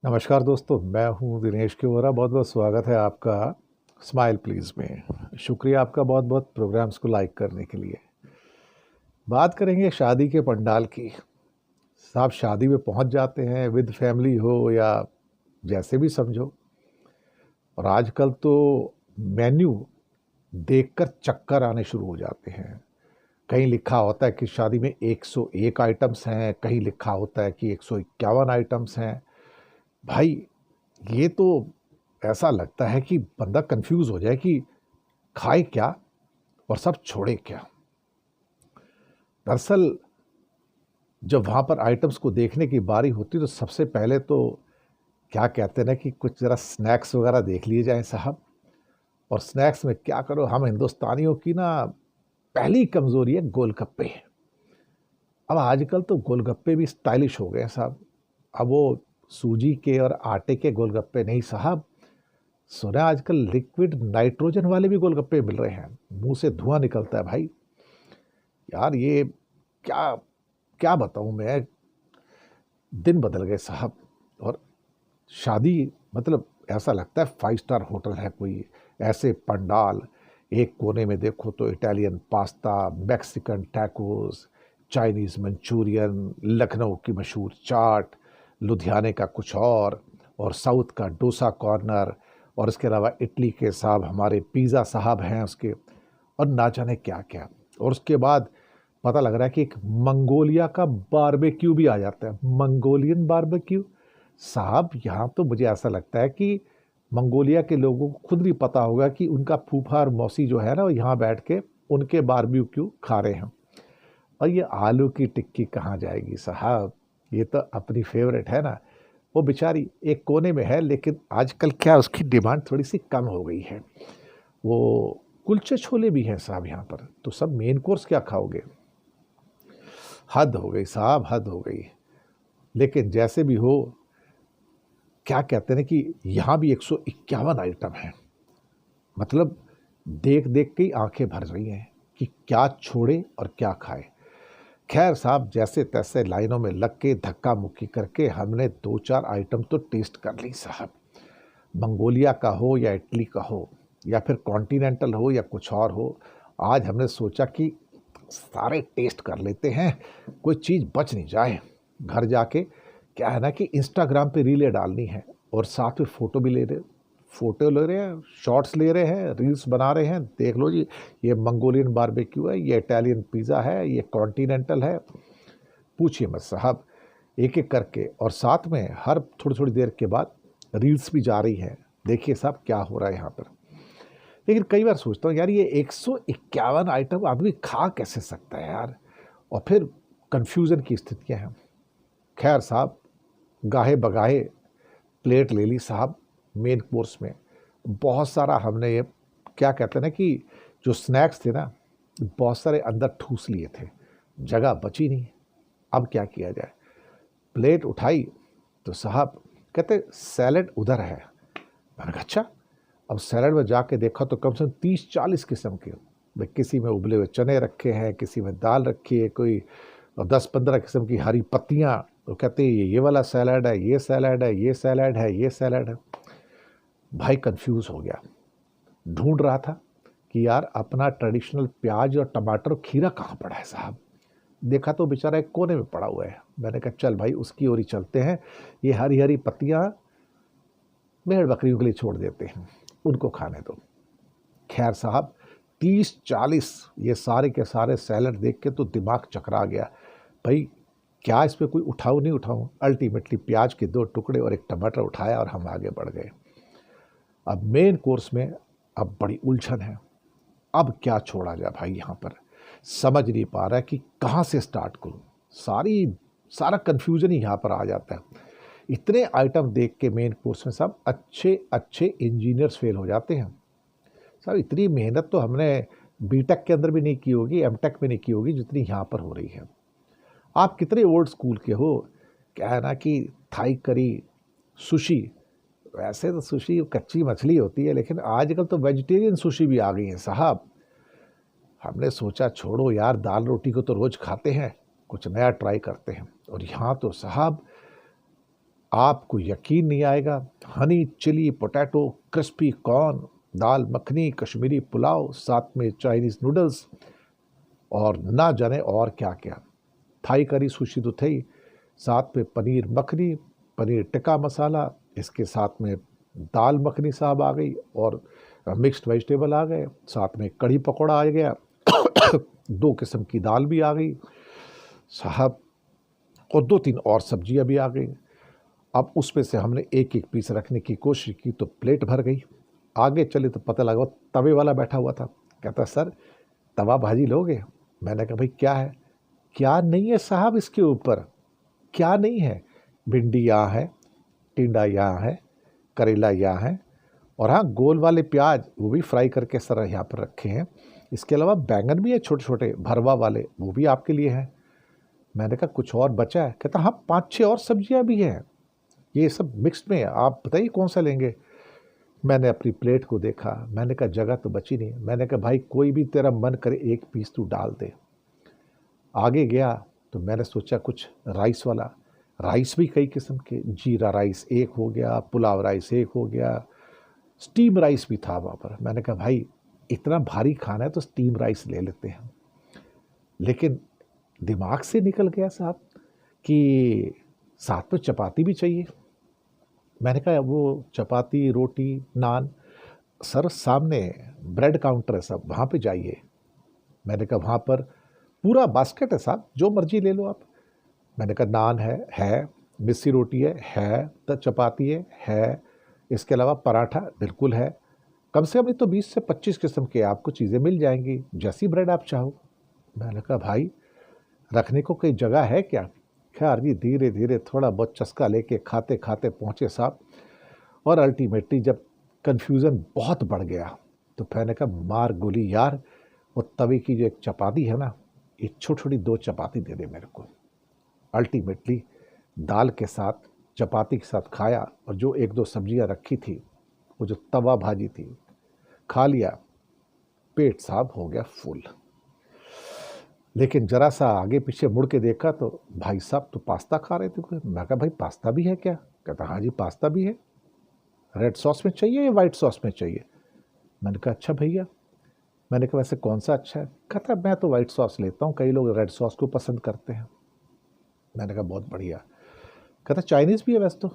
नमस्कार दोस्तों, मैं हूं दिनेश केवरा। बहुत बहुत स्वागत है आपका स्माइल प्लीज़ में। शुक्रिया आपका बहुत बहुत प्रोग्राम्स को लाइक करने के लिए। बात करेंगे शादी के पंडाल की। साहब, शादी में पहुंच जाते हैं, विद फैमिली हो या जैसे भी समझो। और आजकल तो मेन्यू देखकर चक्कर आने शुरू हो जाते हैं। कहीं लिखा होता है कि शादी में 101 आइटम्स हैं, कहीं लिखा होता है कि 151 आइटम्स हैं। भाई, ये तो ऐसा लगता है कि बंदा कंफ्यूज हो जाए कि खाए क्या और सब छोड़े क्या। दरअसल जब वहाँ पर आइटम्स को देखने की बारी होती तो सबसे पहले तो क्या कहते हैं ना कि कुछ ज़रा स्नैक्स वगैरह देख लिए जाएं साहब। और स्नैक्स में क्या करो, हम हिंदुस्तानियों की ना पहली कमज़ोरी है गोलगप्पे। अब आजकल तो गोलगप्पे भी स्टाइलिश हो गए हैं साहब। अब वो सूजी के और आटे के गोलगप्पे नहीं साहब, सुना आजकल लिक्विड नाइट्रोजन वाले भी गोलगप्पे मिल रहे हैं। मुंह से धुआं निकलता है भाई। यार ये क्या क्या बताऊं मैं। दिन बदल गए साहब। और शादी मतलब ऐसा लगता है 5 स्टार होटल है कोई। ऐसे पंडाल, एक कोने में देखो तो Italian pasta, Mexican tacos, Chinese Manchurian, Lucknow की मशहूर चाट, लुधियाने का कुछ और साउथ का डोसा कॉर्नर, और इसके अलावा इटली के साहब हमारे पिज़्ज़ा साहब हैं उसके, और ना जाने क्या क्या। और उसके बाद पता लग रहा है कि एक मंगोलिया का बारबेक्यू भी आ जाता है। मंगोलियन बारबेक्यू साहब, यहाँ तो मुझे ऐसा लगता है कि मंगोलिया के लोगों को खुद भी पता होगा कि उनका फूफा और मौसी जो है ना, वो यहाँ बैठ के उनके बारबेक्यू खा रहे हैं। और ये आलू की टिक्की कहाँ जाएगी साहब। ये तो अपनी फेवरेट है ना। वो बेचारी एक कोने में है, लेकिन आजकल क्या उसकी डिमांड थोड़ी सी कम हो गई है। वो कुलचे छोले भी हैं साहब यहाँ पर। तो सब मेन कोर्स क्या खाओगे। हद हो गई साहब, हद हो गई। लेकिन जैसे भी हो, क्या कहते हैं ना कि यहाँ भी 151 आइटम है। मतलब देख देख के ही आंखें भर रही हैं कि क्या छोड़े और क्या खाए। खैर साहब, जैसे तैसे लाइनों में लग के धक्का मुक्की करके हमने 2-4 आइटम तो टेस्ट कर ली साहब। मंगोलिया का हो या इटली का हो या फिर कॉन्टिनेंटल हो या कुछ और हो, आज हमने सोचा कि सारे टेस्ट कर लेते हैं, कोई चीज़ बच नहीं जाए। घर जाके क्या है ना कि इंस्टाग्राम पे रीलें डालनी है, और साथ में फोटो ले रहे हैं, शॉर्ट्स ले रहे हैं, रील्स बना रहे हैं। देख लो जी, ये मंगोलियन बारबेक्यू है, ये इटालियन पिज़्ज़ा है, ये कॉन्टिनेंटल है। पूछिए मत साहब, एक एक करके। और साथ में हर थोड़ी थोड़ी देर के बाद रील्स भी जा रही है। देखिए साहब क्या हो रहा है यहाँ पर। लेकिन कई बार सोचता हूँ यार, ये 151 आइटम आदमी खा कैसे सकता है यार। और फिर कंफ्यूजन की स्थितियाँ हैं। खैर साहब, गाहे बगाहे प्लेट ले ली साहब। मेन कोर्स में बहुत सारा हमने ये क्या कहते हैं ना कि जो स्नैक्स थे ना, बहुत सारे अंदर ठूस लिए थे, जगह बची नहीं। अब क्या किया जाए। प्लेट उठाई तो साहब कहते सैलेड उधर है। मैंने कहा अच्छा। अब सैलड में जाके देखा तो कम से कम 30-40 किस्म के। भाई किसी में उबले हुए चने रखे हैं, किसी में दाल रखी है, कोई 10-15 किस्म की हरी पत्तियाँ। तो कहते हैं ये वाला सैलड है, ये सैलड है, ये सैलड है, ये सैलड है। भाई कंफ्यूज हो गया। ढूंढ रहा था कि यार अपना ट्रेडिशनल प्याज और टमाटर और खीरा कहाँ पड़ा है साहब। देखा तो बेचारा एक कोने में पड़ा हुआ है। मैंने कहा चल भाई उसकी ओर ही चलते हैं। ये हरी हरी पत्तियाँ भेड़ बकरियों के लिए छोड़ देते हैं, उनको खाने दो। खैर साहब, 30-40 ये सारे के सारे सैलड देख के तो दिमाग चकरा गया। भाई क्या इस पे कोई उठाऊं नहीं उठाऊं। अल्टीमेटली प्याज के 2 टुकड़े और एक टमाटर उठाया और हम आगे बढ़ गए। अब मेन कोर्स में अब बड़ी उलझन है। अब क्या छोड़ा जाए भाई। यहाँ पर समझ नहीं पा रहा है कि कहाँ से स्टार्ट करूँ। सारा कन्फ्यूजन ही यहाँ पर आ जाता है। इतने आइटम देख के मेन कोर्स में सब अच्छे अच्छे इंजीनियर्स फेल हो जाते हैं। साहब इतनी मेहनत तो हमने बीटेक के अंदर भी नहीं की होगी, एमटेक में नहीं की होगी, जितनी यहाँ पर हो रही है। आप कितने ओल्ड स्कूल के हो। क्या है ना कि थाई करी, सुशी। वैसे तो सुशी कच्ची मछली होती है, लेकिन आजकल तो वेजिटेरियन सुशी भी आ गई है साहब। हमने सोचा छोड़ो यार, दाल रोटी को तो रोज खाते हैं, कुछ नया ट्राई करते हैं। और यहाँ तो साहब आपको यकीन नहीं आएगा, honey chilli potato, crispy corn, दाल मखनी, कश्मीरी पुलाव, साथ में चाइनीज़ नूडल्स और ना जाने और क्या-क्या। थाई करी सुशी तो थी, साथ में पनीर मखनी, पनीर टिक्का मसाला, इसके साथ में दाल मखनी साहब आ गई और मिक्स्ड वेजिटेबल आ गए, साथ में कढ़ी पकौड़ा आ गया, 2 किस्म की दाल भी आ गई साहब और 2-3 और सब्जियां भी आ गई। अब उसमें से हमने एक-एक पीस रखने की कोशिश की तो प्लेट भर गई। आगे चले तो पता लगा वो तवे वाला बैठा हुआ था। कहता सर तवा भाजी लोगे? मैंने कहा भाई क्या है? क्या नहीं है साहब इसके ऊपर? क्या नहीं है? भिंडी यहाँ है, टिंडा यहाँ है, करेला यहाँ है और हाँ गोल वाले प्याज वो भी फ्राई करके सर यहाँ पर रखे हैं। इसके अलावा बैंगन भी है छोटे-छोटे भरवा वाले, वो भी आपके लिए हैं। मैंने कहा कुछ और बचा है? कहता हाँ 5-6 और सब्जियां भी हैं, ये सब मिक्स्ड में है, आप बताइए कौन सा लेंगे? मैंने अपनी प्लेट को देखा, मैंने कहा जगह तो बची नहीं। मैंने कहा भाई कोई भी तेरा मन करे एक पीस तू डाल दे। आगे गया तो मैंने सोचा कुछ राइस वाला, राइस भी कई किस्म के, जीरा राइस एक हो गया, पुलाव राइस एक हो गया, स्टीम राइस भी था वहाँ पर। मैंने कहा भाई इतना भारी खाना है तो स्टीम राइस ले लेते हैं। लेकिन दिमाग से निकल गया साहब कि साथ में चपाती भी चाहिए। मैंने कहा वो चपाती, रोटी, नान, सर सामने ब्रेड काउंटर है साहब, वहाँ पे जाइए। मैंने कहा वहाँ पर पूरा बास्केट है साहब, जो मर्जी ले लो आप। मैंने कहा नान है, मिस्सी रोटी है, तो चपाती है, इसके अलावा पराठा बिल्कुल है। कम से कम नहीं तो 20 से 25 किस्म के आपको चीज़ें मिल जाएंगी, जैसी ब्रेड आप चाहो। मैंने कहा भाई रखने को कोई जगह है क्या? खैर जी धीरे धीरे थोड़ा बहुत चस्का लेके खाते खाते पहुँचे साहब और अल्टीमेटली जब कन्फ्यूज़न बहुत बढ़ गया तो मैंने कहा मार गोली यार, वो तवे की जो एक चपाती है ना, एक छोटी छोटी 2 चपाती दे दे मेरे को। अल्टीमेटली दाल के साथ चपाती के साथ खाया और जो 1-2 सब्जियां रखी थी, वो जो तवा भाजी थी, खा लिया, पेट साहब हो गया फुल। लेकिन जरा सा आगे पीछे मुड़ के देखा तो भाई साहब तो पास्ता खा रहे थे। मैं कहा भाई पास्ता भी है क्या? कहता हाँ जी पास्ता भी है। रेड सॉस में चाहिए या वाइट सॉस में चाहिए? मैंने कहा अच्छा भैया। मैंने कहा वैसे कौन सा अच्छा है? कहता मैं तो वाइट सॉस लेता हूँ, कई लोग रेड सॉस को पसंद करते हैं। मैंने कहा बहुत बढ़िया। कहता चाइनीज़ भी है वैसे तो।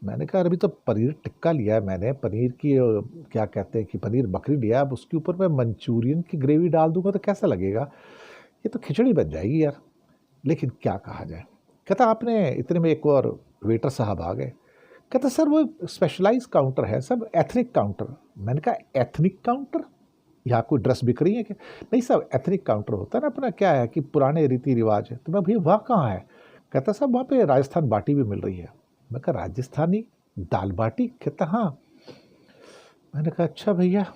मैंने कहा अभी तो पनीर टिक्का लिया है मैंने, पनीर की क्या कहते हैं कि पनीर बकरी लिया, अब उसके ऊपर मैं मंचूरियन की ग्रेवी डाल दूंगा तो कैसा लगेगा? ये तो खिचड़ी बन जाएगी यार। लेकिन क्या कहा जाए। कहता आपने इतने में एक और वेटर साहब आ गए। कहता सर वो स्पेशलाइज काउंटर है सब, एथनिक काउंटर। मैंने कहा एथनिक काउंटर? यहाँ कोई ड्रेस बिक रही है क्या? नहीं साहब एथनिक काउंटर होता है ना अपना, क्या है कि पुराने रीति रिवाज है। तो मैं भैया वहाँ कहाँ है? कहता साहब वहाँ पे राजस्थान बाटी भी मिल रही है। मैं कहा राजस्थानी दाल बाटी? कहता हाँ। मैंने कहा अच्छा भैया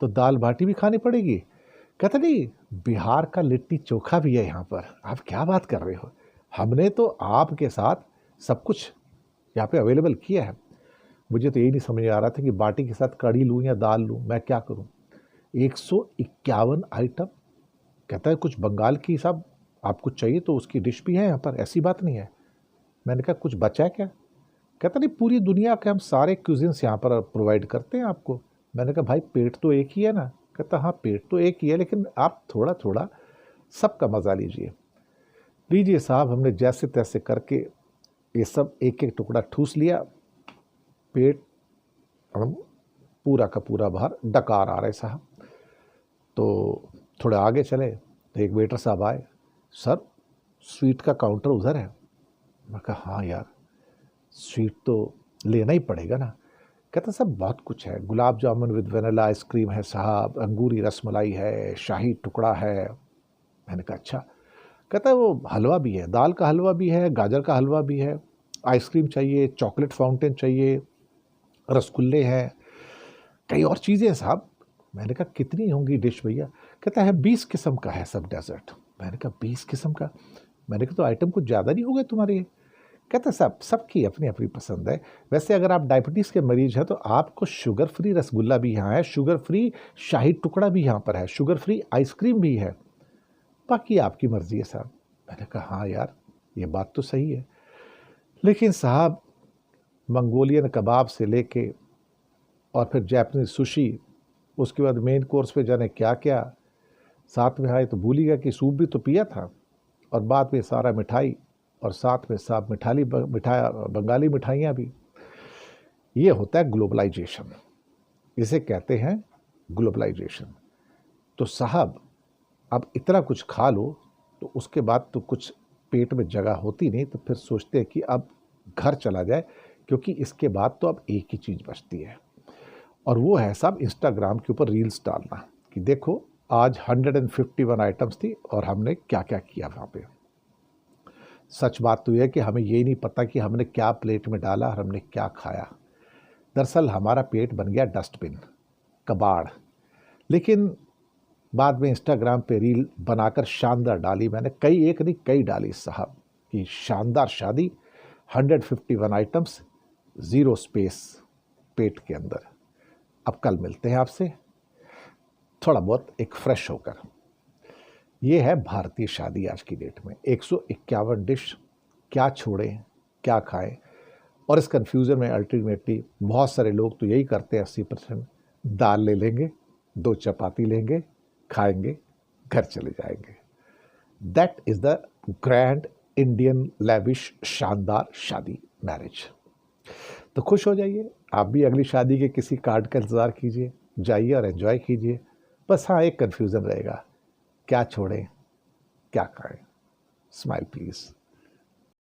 तो दाल बाटी भी खानी पड़ेगी? कहता नहीं बिहार का लिट्टी चोखा भी है यहाँ पर। आप क्या बात कर रहे हो, हमने तो आपके साथ सब कुछ यहाँ पे अवेलेबल किया है। मुझे तो यही नहीं समझ आ रहा था कि बाटी के साथ कढ़ी लूँ या दाल लूँ, मैं क्या करूँ। 151 आइटम। कहता है कुछ बंगाल की साहब आपको चाहिए तो उसकी डिश भी है यहाँ पर, ऐसी बात नहीं है। मैंने कहा कुछ बचा है क्या? कहता नहीं पूरी दुनिया के हम सारे क्यूजिन्स यहाँ पर प्रोवाइड करते हैं आपको। मैंने कहा भाई पेट तो एक ही है ना? कहता हाँ पेट तो एक ही है, लेकिन आप थोड़ा थोड़ा सबका मज़ा लीजिए। लीजिए साहब, हमने जैसे तैसे करके ये सब एक एक टुकड़ा ठूस लिया। पेट हम पूरा का पूरा बाहर डकार आ रहे साहब। तो थोड़े आगे चले तो एक वेटर साहब आए। सर स्वीट का काउंटर उधर है। मैं कहा हाँ यार स्वीट तो लेना ही पड़ेगा ना। कहता सब बहुत कुछ है, gulab jamun with vanilla ice cream है साहब, अंगूरी रसमलाई है, शाही टुकड़ा है। मैंने कहा अच्छा। कहता है वो हलवा भी है, दाल का हलवा भी है, गाजर का हलवा भी है, आइसक्रीम चाहिए, चॉकलेट फाउंटेन चाहिए, रसगुल्ले हैं, कई और चीज़ें हैं साहब। मैंने कहा कितनी होंगी डिश भैया? कहता है 20 किस्म का है सब डेजर्ट। मैंने कहा 20 किस्म का? मैंने कहा तो आइटम कुछ ज़्यादा नहीं हो गए तुम्हारे? कहता साहब सबकी अपनी अपनी पसंद है। वैसे अगर आप डायबिटीज़ के मरीज हैं तो आपको शुगर फ्री रसगुल्ला भी यहाँ है, शुगर फ्री शाही टुकड़ा भी यहाँ पर है, शुगर फ्री आइसक्रीम भी है, बाकी आपकी मर्ज़ी है साहब। मैंने कहा हाँ यार ये बात तो सही है, लेकिन साहब मंगोलियन कबाब से लेके और फिर जैपनीज सुशी, उसके बाद मेन कोर्स पे जाने क्या क्या, साथ में आए तो भूल ही गया कि सूप भी तो पिया था, और बाद में सारा मिठाई, और साथ में साथ बंगाली मिठाइयाँ भी। ये होता है ग्लोबलाइजेशन, इसे कहते हैं ग्लोबलाइजेशन। तो साहब अब इतना कुछ खा लो तो उसके बाद तो कुछ पेट में जगह होती नहीं, तो फिर सोचते हैं कि अब घर चला जाए, क्योंकि इसके बाद तो अब एक ही चीज़ बचती है, और वो है साहब इंस्टाग्राम के ऊपर रील्स डालना कि देखो आज 151 आइटम्स थी और हमने क्या क्या किया वहाँ पे। सच बात तो यह है कि हमें ये नहीं पता कि हमने क्या प्लेट में डाला और हमने क्या खाया। दरअसल हमारा पेट बन गया डस्टबिन, कबाड़। लेकिन बाद में इंस्टाग्राम पे रील बनाकर शानदार डाली मैंने, एक नहीं कई डाली साहब, कि शानदार शादी, 151 आइटम्स, ज़ीरो स्पेस पेट के अंदर। अब कल मिलते हैं आपसे थोड़ा बहुत एक फ्रेश होकर। ये है भारतीय शादी आज की डेट में, 151 डिश, क्या छोड़ें क्या खाएं। और इस कन्फ्यूज़न में अल्टीमेटली बहुत सारे लोग तो यही करते हैं, 80%, दाल ले लेंगे, 2 चपाती लेंगे, खाएंगे, घर चले जाएंगे। That is the grand Indian lavish शानदार शादी मैरिज। तो खुश हो जाइए, आप भी अगली शादी के किसी कार्ड का इंतज़ार कीजिए, जाइए और एंजॉय कीजिए। बस हाँ, एक कन्फ्यूज़न रहेगा, क्या छोड़ें क्या खाएं। Smile please.